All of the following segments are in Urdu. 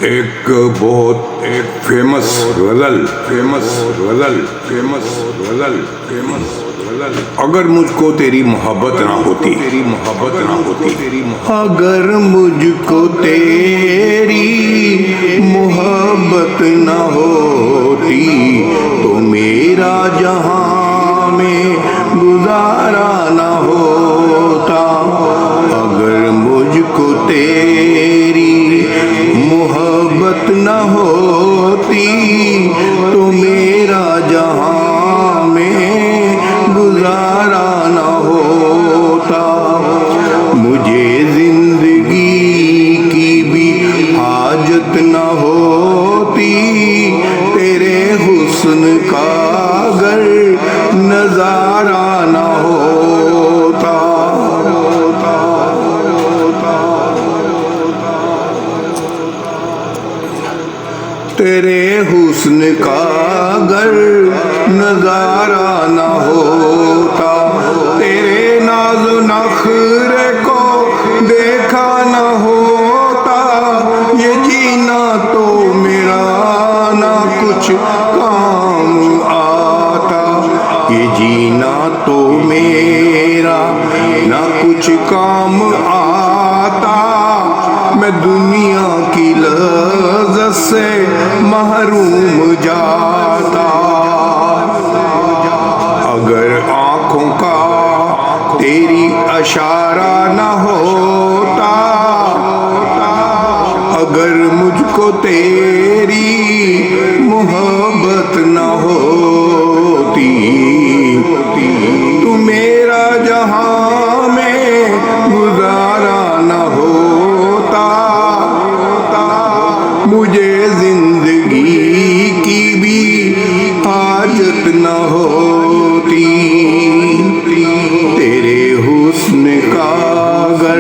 ایک بہت فیمس غزل اگر مجھ کو تیری محبت نہ ہوتی، اگر مجھ کو تیری محبت نہ ہوتی تو میرا جہاں میں گزارا نہ ہوتا، اگر مجھ کو تیری محبت نہ ہوتی تو میرا جہاں میں گزارا نہ ہوتا، مجھے زندگی کی بھی حاجت نہ ہوتی، تیرے حسن کا اگر نظارہ نہ ہوتا۔ تیرے حسن کا اگر نظارہ نہ ہوتا، تیرے ناز و نخرے کو دیکھا نہ ہوتا، یہ جینا تو میرا نہ کچھ کام آتا، یہ جینا تو میرا نہ کچھ کام آتا، میں دنیا کی لذت سے محروم جاتا، اگر آنکھوں کا تیری اشارہ نہ ہوتا، اگر مجھ کو تیری محبت نہ ہوتی تو میرا جہاں میں گزارا نہ ہوتا، مجھے زندگی کی بھی حاجت نہ ہوتی، تیرے حسن کا اگر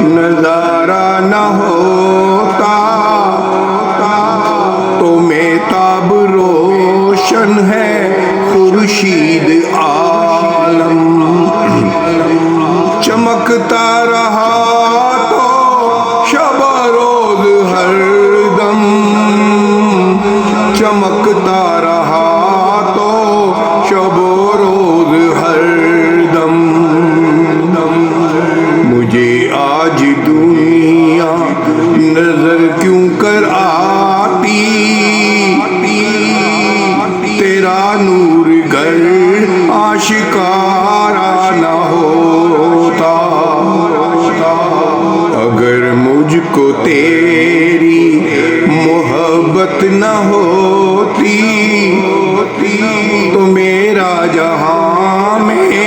نظارہ نہ ہوتا تو میتاب روشن ہے خورشید عالم، چمکتا رہا تو شب روز ہر دم، چمکتا رہا تو شب روز ہر دم، مجھے آج دنیا نظر کیوں کر آتی، تیرا نور گر آشکارا نہ ہوتا، اگر مجھ کو تیری محبت نہ ہوتی تو میرا جہاں میں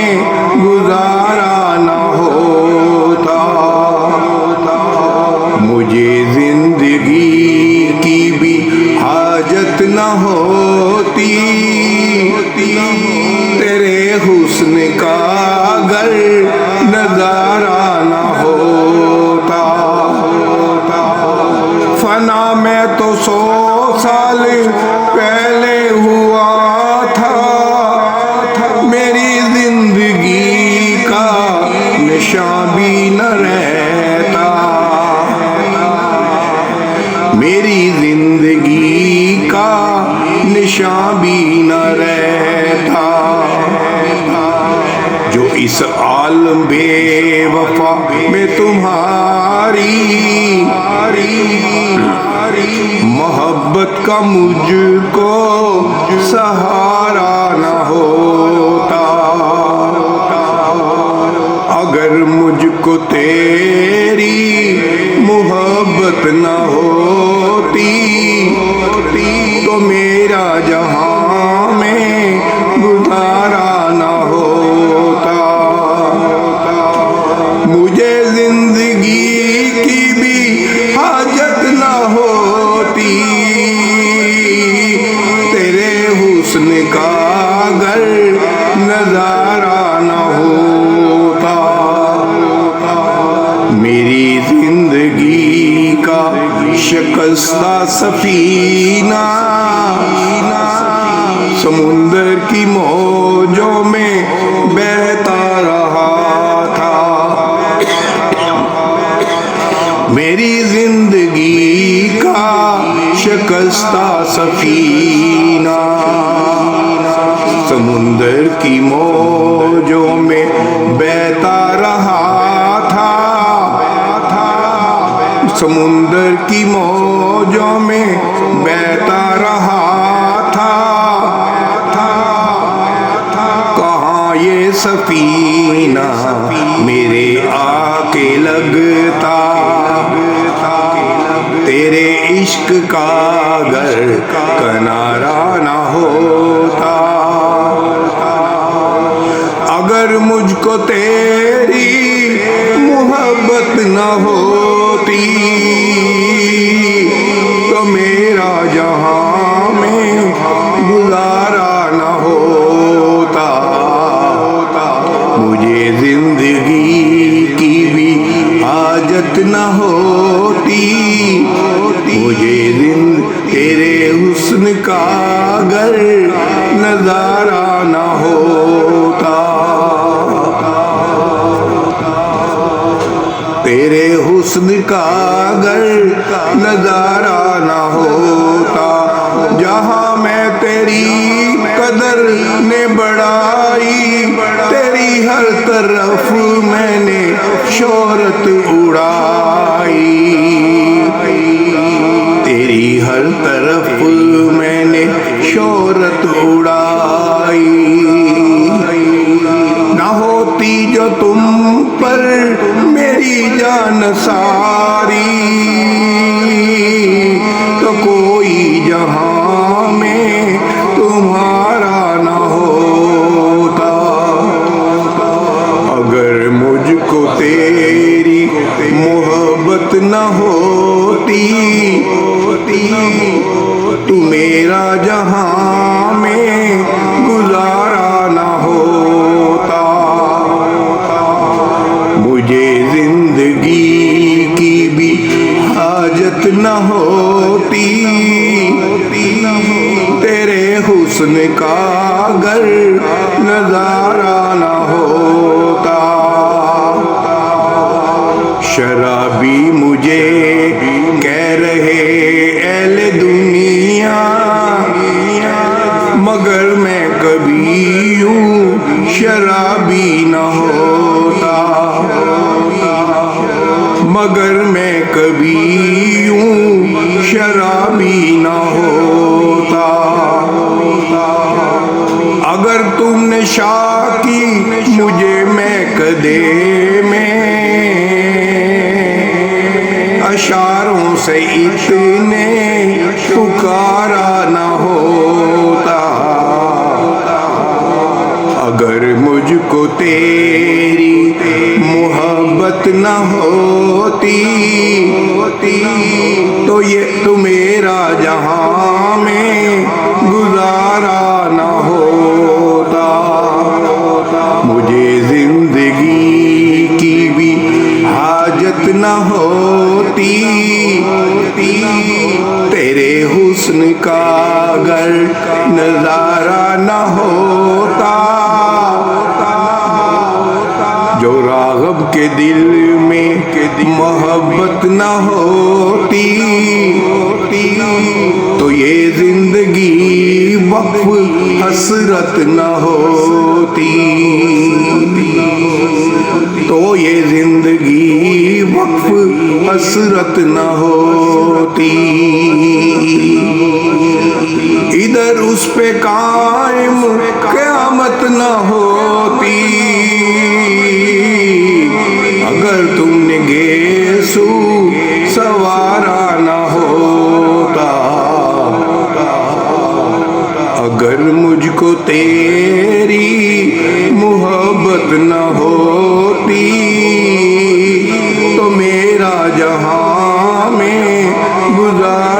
گزارا نہ ہوتا، مجھے زندگی کی بھی حاجت نہ ہوتی، تیرے حسن کا اگر نظارہ نہ ہوتا، فنا میں تو 100 سال پہلے ہوا تھا، میری زندگی کا نشان بھی نہ رہتا، میری زندگی کا نشان بھی نہ رہتا، جو اس عالم بے وفا میں تمہاری محبت کا مجھ کو سہارا نہ ہوتا، اگر مجھ کو تیری محبت نہ ہوتی تو میرا جہاں میں گزارا نہ ہوتا، مجھے زندگی کی بھی حاجت نہ ہوتی، تیرے حسن کا اگر نظارہ نہ ہوتا، میری زندگی کا شکستہ سفینہ سمندر کی موجوں میں بہتا رہا تھا، میری زندگی کا شکستہ سفینہ سمندر کی موجوں میں بہتا رہا تھا، سمندر کی موجوں میں بہتا رہا تھا، کہاں یہ سفینہ میرے آ کے لگتا، تیرے عشق کا اگر کنارہ نہ ہوتا، اگر مجھ کو تیری محبت نہ ہوتی تو میرا جہاں میں گزارا نہ ہوتا، مجھے زندگی کی بھی حاجت نہ ہوتی، مجھے تیرے حسن کا اگر نظارہ نہ ہوتا، تیرے حسن کا اگر نظارہ نہ ہوتا، جہاں میں تیری قدر نے بڑھائی، تیری ہر طرف میں نے شہرت اڑائی، تیری ہر طرف میں نے شہرت اڑائی، نہ ہوتی جو تم پر میری جان ساری تو کوئی جہاں میں تمہارا نہ ہوتا، اگر مجھ کو تیری محبت نہ ہوتی تو میرا جہاں میں گزارا نہ ہوتا، مجھے زندگی کی بھی حاجت نہ ہوتی، تیرے حسن کا اگر نظارہ نہ ہوتا، شرابی مجھے کہہ رہے اہل دنیا، مگر میں کبھی یوں شرابی نہ ہوتا، مگر میں کبھی یوں شرابی نہ ہوتا، اگر تم نے شاہ کی مجھے میکدے میں اشاروں سے اتنے پکارا نہ ہوتا، اگر مجھ کو تیری محبت نہ ہوتی تو میرا جہاں میں گزارا نہ ہوتا، مجھے زندگی کی بھی حاجت نہ ہوتی، تیرے حسن کا اگر نظارہ نہ ہوتا، جو راغب کے دل میں محبت نہ ہوتی تو یہ زندگی وقف حسرت نہ ہوتی، تو یہ زندگی وقف حسرت نہ ہوتی، ادھر اس پہ قائم قیامت نہ ہوتی، اگر تم نے گیسو سوارا نہ ہوتا، اگر مجھ کو تیری محبت نہ ہوتی تو میرا جہاں میں گزار